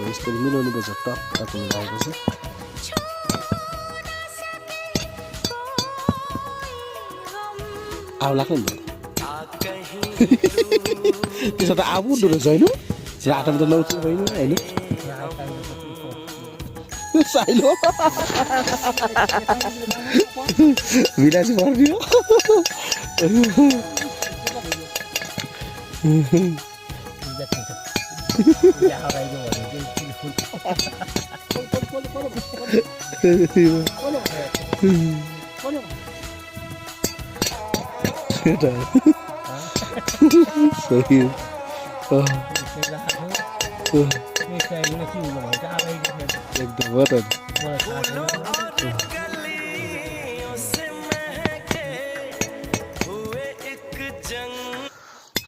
यस्तो मिलाउनु पर्छ टक्क लगाएपछि आउ लाग्छ नि त्यसो त आबु रहेछ होइन राटो त लाउँछ होइन होइन साइलो विलासी पर्ने एकदम